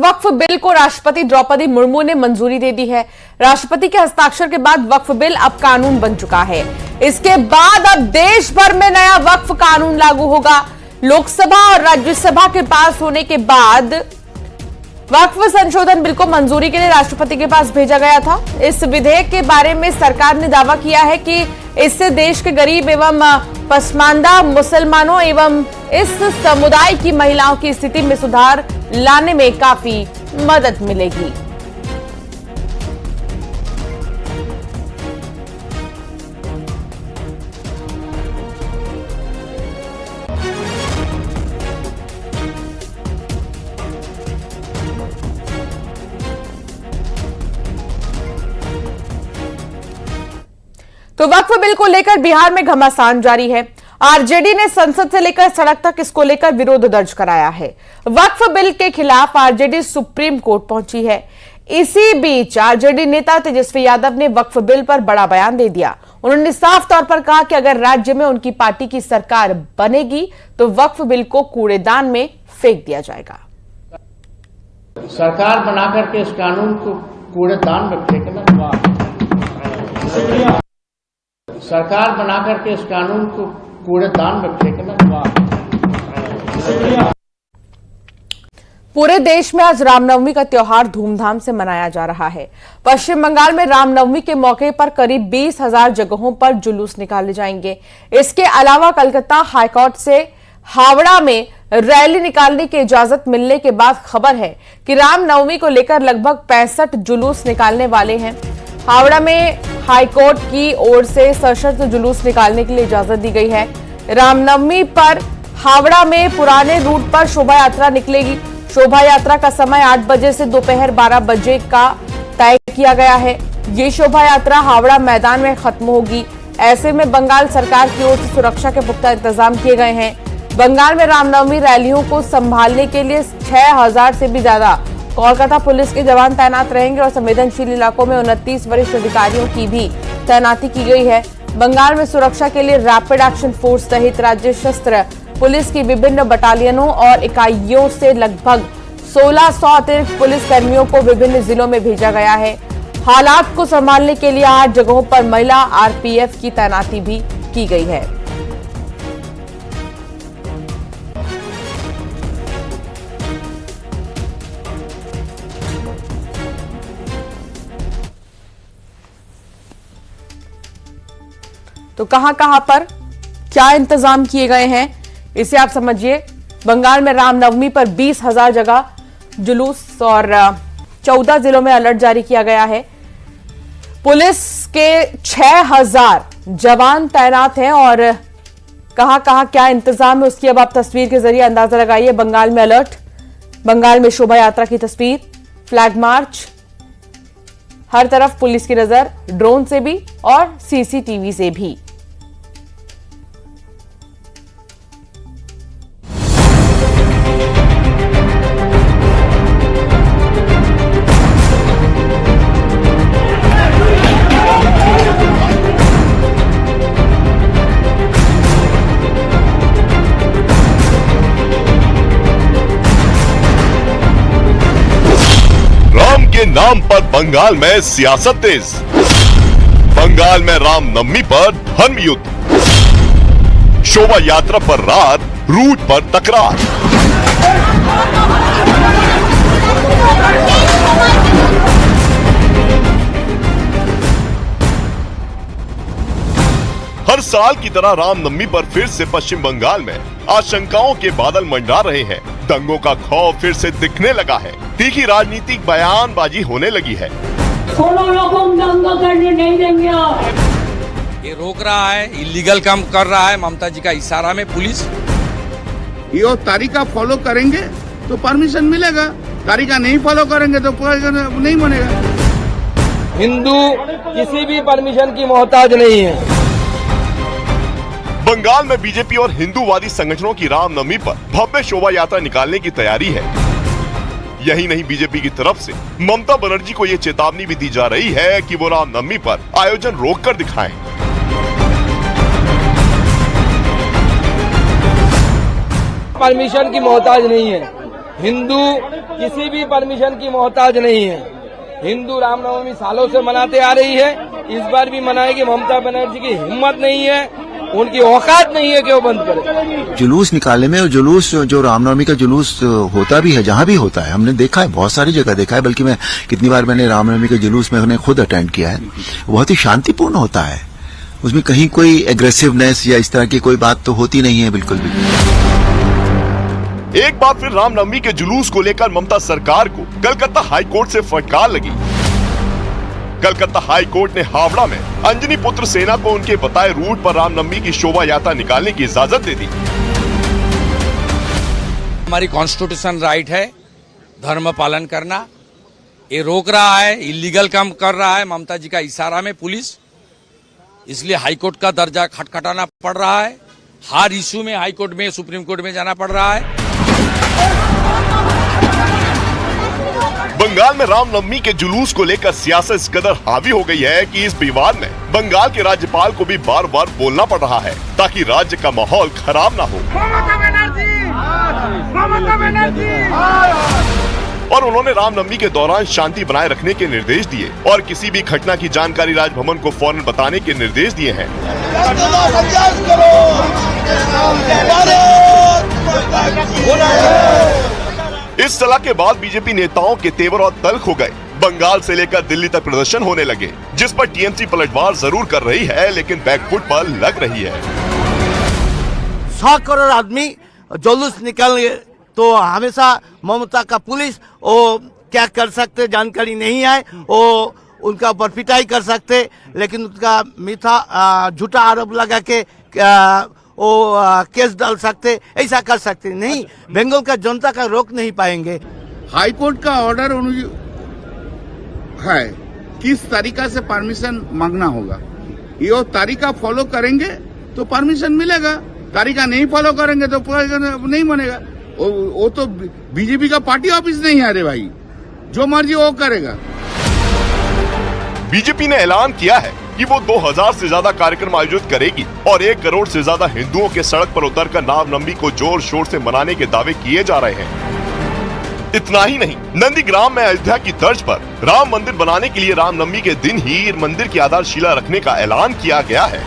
वक्फ bill को राष्ट्रपति द्रौपदी मुर्मू ने मंजूरी दे दी है। राष्ट्रपति के हस्ताक्षर के बाद वक्फ बिल अब कानून बन चुका है। इसके बाद अब देश भर में नया वक्फ कानून लागू होगा। लोकसभा और राज्यसभा के पास होने के बाद वक्फ संशोधन बिल को मंजूरी के लिए राष्ट्रपति के पास भेजा गया था। इस विधेयक के बारे में सरकार ने दावा किया है कि इससे देश के गरीब एवं पसमानदा मुसलमानों एवं इस समुदाय की महिलाओं की स्थिति में सुधार लाने में काफी मदद मिलेगी। तो वक्फ बिल को लेकर बिहार में घमासान जारी है। आरजेडी ने संसद से लेकर सड़क तक इसको लेकर विरोध दर्ज कराया है। वक्फ बिल के खिलाफ आरजेडी सुप्रीम कोर्ट पहुंची है। इसी बीच आरजेडी नेता तेजस्वी यादव ने वक्फ बिल पर बड़ा बयान दे दिया। उन्होंने साफ तौर पर कहा कि अगर राज्य में उनकी पार्टी की सरकार बनेगी तो वक्फ बिल को कूड़ेदान में फेंक दिया जाएगा। सरकार बनाकर के इस कानून को कूड़ेदान में फेंकना, सरकार बनाकर के इस कानून को कूड़ेदान में फेंकना। पूरे देश में आज रामनवमी का त्योहार धूमधाम से मनाया जा रहा है। पश्चिम बंगाल में रामनवमी के मौके पर करीब 20,000 जगहों पर जुलूस निकाले जाएंगे। इसके अलावा कलकत्ता हाईकोर्ट से हावड़ा में रैली निकालने की इजाजत मिलने के बाद खबर है कि रामनवमी को लेकर लगभग 65 जुलूस निकालने वाले हैं। हावड़ा में हाईकोर्ट की ओर से सशर्त जुलूस निकालने के लिए इजाजत दी गई है। रामनवमी पर हावड़ा में पुराने रूट पर शोभा यात्रा निकलेगी। शोभा यात्रा का समय 8 बजे से दोपहर 12 बजे का तय किया गया है। ये शोभा यात्रा हावड़ा मैदान में खत्म होगी। ऐसे में बंगाल सरकार की ओर से सुरक्षा के पुख्ता इंतजाम किए गए हैं। बंगाल में रामनवमी रैलियों को संभालने के लिए 6,000 से भी ज्यादा कोलकाता पुलिस के जवान तैनात रहेंगे और संवेदनशील इलाकों में 29 वरिष्ठ अधिकारियों की भी तैनाती की गई है। बंगाल में सुरक्षा के लिए रैपिड एक्शन फोर्स सहित राज्य सशस्त्र पुलिस की विभिन्न बटालियनों और इकाइयों से लगभग 1600 अतिरिक्त पुलिस कर्मियों को विभिन्न जिलों में भेजा गया है। हालात को संभालने के लिए 8 जगहों पर महिला आरपीएफ की तैनाती भी की गई है। तो कहां पर क्या इंतजाम किए गए हैं इसे आप समझिए। बंगाल में रामनवमी पर 20,000 जगह जुलूस और 14 जिलों में अलर्ट जारी किया गया है। पुलिस के 6,000 जवान तैनात हैं और कहां क्या इंतजाम है उसकी अब आप तस्वीर के जरिए अंदाजा लगाइए। बंगाल में अलर्ट, बंगाल में शोभा यात्रा की तस्वीर, फ्लैग मार्च, हर तरफ पुलिस की नजर, ड्रोन से भी और सीसीटीवी से भी। के नाम पर बंगाल में सियासत तेज। बंगाल में रामनवमी पर धर्म युद्ध, शोभा यात्रा पर रात, रूट पर तकरार। हर साल की तरह रामनवमी पर फिर से पश्चिम बंगाल में आशंकाओं के बादल मंडरा रहे हैं। दंगों का खौफ फिर से दिखने लगा है। तीखी राजनीतिक बयानबाजी होने लगी है। दंगा करने नहीं देंगे। ये रोक रहा है, इलीगल काम कर रहा है। ममता जी का इशारा में पुलिस ये तारीखा फॉलो करेंगे तो परमिशन मिलेगा, तारीखा नहीं फॉलो करेंगे तो नहीं बनेगा। हिंदू किसी भी परमिशन की मोहताज नहीं है। बंगाल में बीजेपी और हिंदूवादी संगठनों की रामनवमी पर भव्य शोभा यात्रा निकालने की तैयारी है। यही नहीं, बीजेपी की तरफ से ममता बनर्जी को ये चेतावनी भी दी जा रही है कि वो रामनवमी पर आयोजन रोककर दिखाएं। परमिशन की मोहताज नहीं है। हिंदू किसी भी परमिशन की मोहताज नहीं है। हिंदू रामनवमी सालों से मनाते आ रही है, इस बार भी मनाएगी। ममता बनर्जी की हिम्मत नहीं है, उनकी औकात नहीं है कि वो बंद करे। जुलूस निकालने में, और जुलूस जो रामनवमी का जुलूस होता भी है, जहां भी होता है, हमने देखा है, बहुत सारी जगह देखा है, बल्कि मैं कितनी बार मैंने रामनवमी के जुलूस में खुद अटेंड किया है, बहुत ही शांतिपूर्ण होता है। उसमें कहीं कोई एग्रेसिवनेस या इस तरह की कोई बात तो होती नहीं है, बिल्कुल भी। एक बार फिर रामनवमी के जुलूस को लेकर ममता सरकार को कलकत्ता हाईकोर्ट से फटकार लगी। कलकत्ता हाईकोर्ट ने हावड़ा में अंजनी पुत्र सेना को उनके बताए रूट पर रामनवमी की शोभा यात्रा निकालने की इजाजत दे दी। हमारी कॉन्स्टिट्यूशन राइट है धर्म पालन करना। ये रोक रहा है, इलीगल काम कर रहा है ममता जी का इशारा में पुलिस, इसलिए हाईकोर्ट का दर्जा खटखटाना पड़ रहा है। हर इश्यू में हाईकोर्ट में, सुप्रीम कोर्ट में जाना पड़ रहा है। बंगाल में रामनवमी के जुलूस को लेकर सियासत इस कदर हावी हो गई है कि इस विवाद में बंगाल के राज्यपाल को भी बार बार बोलना पड़ रहा है ताकि राज्य का माहौल खराब ना हो। और उन्होंने रामनवमी के दौरान शांति बनाए रखने के निर्देश दिए और किसी भी घटना की जानकारी राजभवन को फौरन बताने के निर्देश दिए हैं। इस सलाह के बाद बीजेपी नेताओं के तेवर और तल्ख हो गए। बंगाल से लेकर दिल्ली तक प्रदर्शन होने लगे, जिस पर टीएमसी पलटवार जरूर कर रही है, लेकिन बैकफुट पर लग रही है। 100 करोड़ आदमी जुलूस निकाल तो हमेशा ममता का पुलिस वो क्या कर सकते जानकारी नहीं है, वो उनका ऊपर पिटाई कर सकते, लेकिन उनका मीठा झूठा आरोप लगा के वो केस डाल सकते, ऐसा कर सकते नहीं। बंगाल का जनता का रोक नहीं पाएंगे। हाईकोर्ट का ऑर्डर है किस तरीका से परमिशन मांगना होगा, ये तरीका फॉलो करेंगे तो परमिशन मिलेगा, तरीका नहीं फॉलो करेंगे तो नहीं बनेगा। वो तो बीजेपी का पार्टी ऑफिस नहीं है रे भाई, जो मर्जी वो करेगा। बीजेपी ने ऐलान किया है कि वो 2000 से ज्यादा कार्यक्रम आयोजित करेगी और 1 करोड़ से ज्यादा हिंदुओं के सड़क पर उतरकर रामनवमी को जोर शोर से मनाने के दावे किए जा रहे हैं। इतना ही नहीं, नंदीग्राम में अयोध्या की तर्ज पर राम मंदिर बनाने के लिए रामनवमी के दिन ही मंदिर की आधारशिला रखने का ऐलान किया गया है।